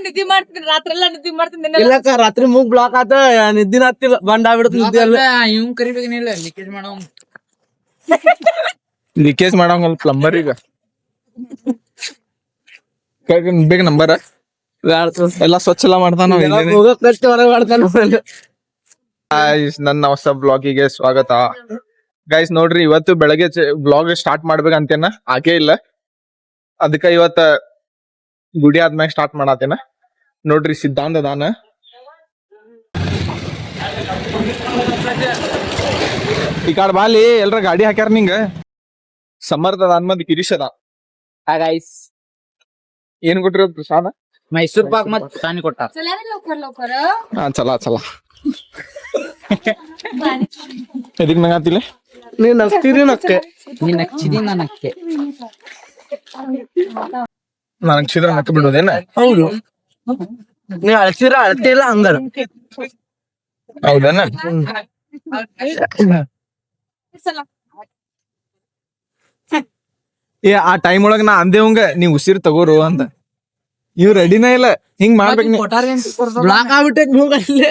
ನಿದ್ದಿ ಮಾಡ್ತೀನಿ ರಾತ್ರಿ ಎಲ್ಲಾ ನಿದ್ದಿ ಮಾಡ್ತೀನಿ. ಇಲ್ಲಕ್ಕ ರಾತ್ರಿ ಮೂಗ್ ಬ್ಲಾಕ್ ಆತ ನಿದ್ದಿನ ಹತ್ತಿಲ್ಲ ಬಂದ್ ಆಗ್ಬಿಡತ್ ನಿದ್ದೆ ಅಲ್ಲ. ಇವ್ ಕರಿಬೇಕೇನಿಲ್ಲ ಲೀಕೇಜ್ ಮಾಡೋ ಲೀಕೇಜ್ ಮಾಡಂಗಲ್ ಪ್ಲಂಬರ್ ಈಗ ಬೇಗ ನಂಬರ್ ಎಲ್ಲಾ ಸ್ವಚ್ಛ ಎಲ್ಲ ಮಾಡ್ತಾನ. ಹೋಗಕ್ ಕಷ್ಟ ಹೊರಗೆ ಮಾಡ್ತಾನ. ನನ್ನ ಹೊಸ ಬ್ಲಾಗಿಗೆ ಸ್ವಾಗತ. ಗೈಸ್ ನೋಡ್ರಿ, ಇವತ್ತು ಬೆಳಗ್ಗೆ ಬ್ಲಾಗ್ ಸ್ಟಾರ್ಟ್ ಮಾಡ್ಬೇಕಂತೇನ ಹಾಕೇ ಇಲ್ಲ, ಅದಕ್ಕ ಇವತ್ತ ಗುಡಿ ಆದ್ಮ್ಯಾಗ ಸ್ಟಾರ್ಟ್ ಮಾಡತ್ತೇನ. ನೋಡ್ರಿ ಸಿದ್ಧಾಂತ ಅದಾನ. ಈ ಕಾಡ್ ಬಾಲಿ ಎಲ್ರ ಗಾಡಿ ಹಾಕ್ಯಾರ ನಿಂಗ. ಸಮರ್ಥ ಅದ ಮಂದಿ ಕಿರೀಶ್ ಅದ. ಗೈಸ್ ಏನ್ ಕೊಟ್ಟಿರೋ ಪ್ರಸಾದ? ಮೈಸೂರ್ ಪಾಕ್ ಮತ್ ಸಾನಿ ಕೊಟ್ಟಾರ. ಹಾ ಚಲಾ ಚಲಾ. ಎದಕ್ ನಂಗಾತಿಲ್ಲ ನೀವ್ ನಗ್ತೀರಿ ನಕ್ಕೆ. ನೀನ್ ನಚ್ಚಿದಿ ನಾನು ಅಕ್ಕೆ. ನನಗ್ ಚಿದ್ರ ನಕ್ಕ ಬಿಡೋದೇನ? ಹೌದು, ನೀವ್ ಅಳ್ಸಿರ ಅಳ್ತಿ ಇಲ್ಲ ಹಂಗಾರ. ಹೌದನ? ಏ ಆ ಟೈಮ್ ಒಳಗ ನಾ ಅಂದೇವಂಗ ನೀವ್ ಉಸಿರು ತಗೋರು ಅಂತ. ಇವ್ ರೆಡಿನ ಇಲ್ಲ, ಹಿಂಗ್ ಮಾಡ್ಬೇಕ್ ನೀ. ಬ್ಲಾಕ್ ಆಗ್ಬಿಟ್ಟೈತ್ ಮೂಗ್ ಅಲ್ಲಿ.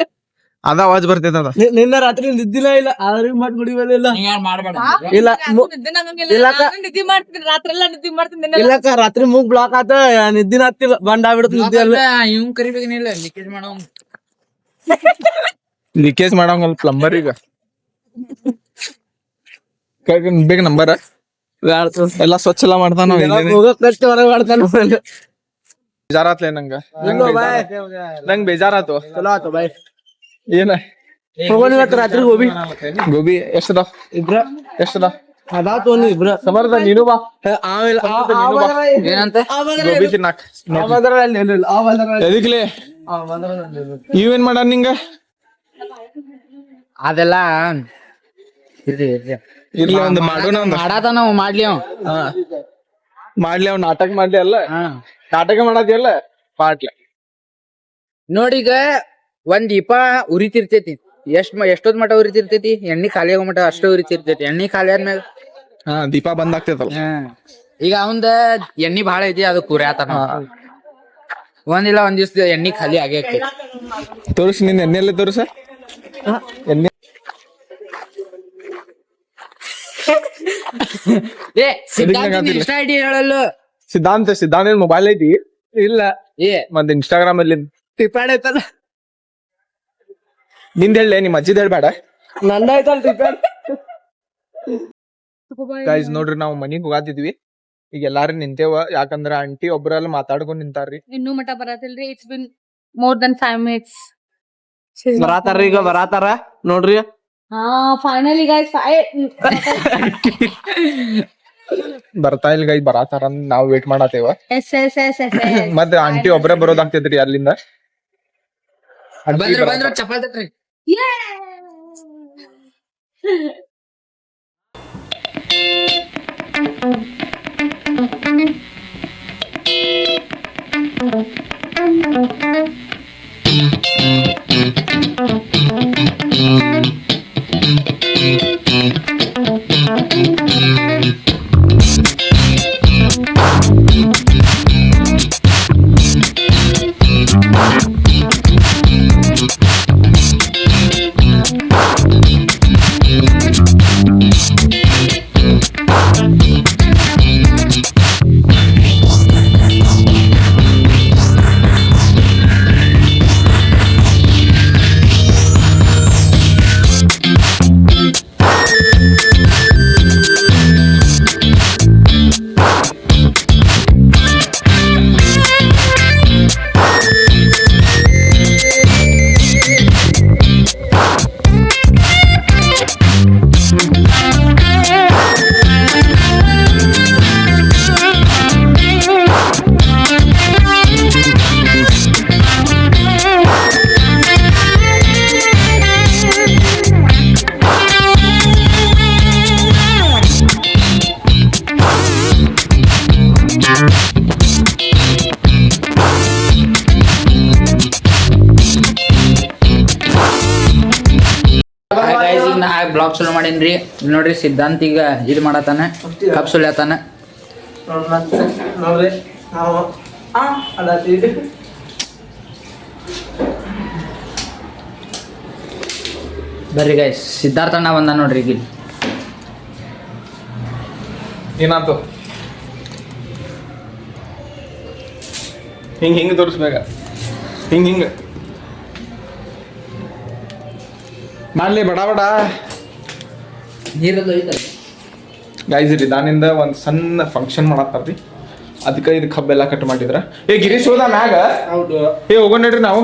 ಅದ ಅವಾಜ್ ಬರ್ತೈತ ಅದ. ನಿನ್ನ ರಾತ್ರಿ ನಿದ್ದಿಲ್ಲ ಇಲ್ಲ, ಆದ್ರೂ ಮಾಡಿ ಕುಡಿಬೋದಿಲ್ಲ. ಇಲ್ಲ ನಿದ್ದಿ ಮಾಡ್ತೀನಿ ರಾತ್ರಿ ಎಲ್ಲಾ ನಿದ್ದಿ ಮಾಡ್ತೀನಿ. ಇಲ್ಲಕ್ಕ ರಾತ್ರಿ ಮೂಗ್ ಬ್ಲಾಕ್ ಆತ ನಿದ್ದಿನ ಹತ್ತಿಲ್ಲ ಬಂದ್ ಆಗ್ಬಿಡತ್ ನಿದ್ದೆ ಅಲ್ಲ. ಇವ್ ಕರಿಬೇಕೇನಿಲ್ಲ ಲೀಕೇಜ್ ಮಾಡೋ ಲೀಕೇಜ್ ಮಾಡಂಗಲ್ ಪ್ಲಂಬರ್ ಈಗ ಬೇಗ ನಂಬರ್ ಎಲ್ಲಾ ಸ್ವಚ್ಛ ಎಲ್ಲ ಮಾಡ್ತಾನ. ಹೋಗಕ್ ಕಷ್ಟ ಹೊರಗೆ ಮಾಡ್ತಾನ. ಬೇಜಾರಾತ್ಲೆ ನಂಗ ಬೇಜಾರಾತು. ಚಲೋ ಆತು ಬಾಯ್. ಏನ ಹೋಗೋಣ ಇವತ್ತು ರಾತ್ರಿ ಗೋಬಿ. ಗೋಬಿ ಎಷ್ಟದ? ಇಬ್ರ ಎಷ್ಟದ? ಅದಾವ್ ತೊಗೊಂಡಿ ಇಬ್ರ. ಸಮರ್ಥ ನೀನು ಬಾ. ಏನಂತ ಗೋಬಿ ತಿನ್ನಾಕ್. ಎದಕ್ಲೆ ಇವೇನ್ ಮಾಡ ನಿಂಗ? ಅದೆಲ್ಲ ಇರ್ಲಿ ಒಂದು ಮಾಡೋಣ. ಮಾಡಾತ ನಾವು ಮಾಡ್ಲಿ ಅವ್ ಮಾಡ್ಲಿ, ಅವ್ ನಾಟಕ ಮಾಡ್ಲಿ ಅಲ್ಲ, ನಾಟಕ ಮಾಡತಿ ಅಲ್ಲ ಪಾಟ್ಲೆ. ನೋಡೀಗ ಒಂದ್ ದೀಪ ಉರಿತಿರ್ತೈತಿ. ಎಷ್ಟೊತ್ ಮಟ ಉರಿತಿರ್ತೈತಿ? ಎಣ್ಣಿ ಖಾಲಿ ಆಗೋ ಮಟ ಅಷ್ಟೇ ಉರಿತಿರ್ತೈತಿ. ಎಣ್ಣಿ ಖಾಲಿ ಆದ್ಮ್ಯಾಗ ದೀಪ ಬಂದ್ ಆಗ್ತೈತಲ್ಲ. ಈಗ ಅವಂದ ಎಣ್ಣಿ ಬಾಳ ಐತಿ, ಅದು ಕುರಿಯಾತನ. ಒಂದಿಲ್ಲ ಒಂದ್ ದಿವ್ಸ ಎಣ್ಣಿ ಖಾಲಿ ಆಗೇ ತೋರಿಸ್, ನಿನ್ ಎಣ್ಣೆಲ್ಲ ತೋರಿಸ. ಎಣ್ಣೆ ಇಷ್ಟ ಐಡಿ ಹೇಳಲ್ಲು. ಸಿದ್ಧಾಂತ ಮೊಬೈಲ್ ಐತಿ ಇಲ್ಲ ಮತ್ತೆ ಇನ್ಸ್ಟಾಗ್ರಾಮ್ ಅಲ್ಲಿ ಟಿಪ್ಯಾಡ್ ಐತಲ್ಲ. ನಿಂದ ಹೇಳ, ನಿಮ್ ಅಜ್ಜಿದ್ ಹೇಳ್ಬೇಡ. ನಂದ ಐತಲ್ ಟಿಪ್ಯಾಡ್. ಗೈಸ್ ನೋಡ್ರಿ, ನಾವು ಮನಿಗ್ ಹೋಗಾತಿದ್ವಿ. ಈಗ ಎಲ್ಲಾರು ನಿಂತೇವ, ಯಾಕಂದ್ರ ಆಂಟಿ ಒಬ್ರಲ್ಲ ಮಾತಾಡ್ಕೊಂಡ್ ನಿಂತಾರ್ರಿ. ಇನ್ನೂ ಮಟ ಬರತಿಲ್ರಿ. It's been more than 5 minutes. ಬರಾತಾರ ಈಗ ಬರಾತಾರ ನೋಡ್ರಿ. ಹಾ ಫೈನಲಿ ಗೈಸ್ ಬರ್ತಾ ಇಲ್ಲ ಗೈಸ್, ಬರಾತಾರ ಅಂದ್ ನಾವ್ ವೇಟ್ ಮಾಡತ್ತೇವ. ಎಸ್ ಎಸ್ ಎಸ್ ಎಸ್ ಮತ್ತೆ ಆಂಟಿ ಒಬ್ರೇ ಬರೋದಾಗ್ತೈತ್ರಿ ಅಲ್ಲಿಂದ. ಬಂದ್ರು ಚಪಾತಿ ತಟ್ರಿ. ಬ್ಲಾಗ್ ಶುರು ಮಾಡೀನ್ರಿ. ನೋಡ್ರಿ ಸಿದ್ಧಾಂತ್ ಈಗ ಇದು ಮಾಡತಾನ, ಕಪ್ ಸುಳ್ಯಾತಾನ. ಬರ್ರಿ ಗೈಸ್ ಸಿದ್ಧಾರ್ಥಣ್ಣ ಬಂದ ನೋಡ್ರಿ ಈಗ ಏನಾಯ್ತು ಹಿಂಗೆ ತೋರಿಸ್ಬೇಕ ಹಿಂಗೆ ಮಾಡ್ಲಿ ಬಡ ಬಡ ನೀರಲ್ಲಿ ಹೋಯ್ತಲ್ಲ ಗೈಸ್ ರೀ ದಾನಿಂದ ಒಂದು ಸಣ್ಣ ಫಂಕ್ಷನ್ ಮಾಡತ್ತಾರ್ರಿ ಅದಕ್ಕೆ ಇದು ಕಬ್ಬೆಲ್ಲ ಕಟ್ ಮಾಡಿದ್ರ ಗಿರೀಶ್ ಹೋದ ಮ್ಯಾಗ ಹೌದು ಹೋಗೋಣ ನಡ್ರಿ ನಾವು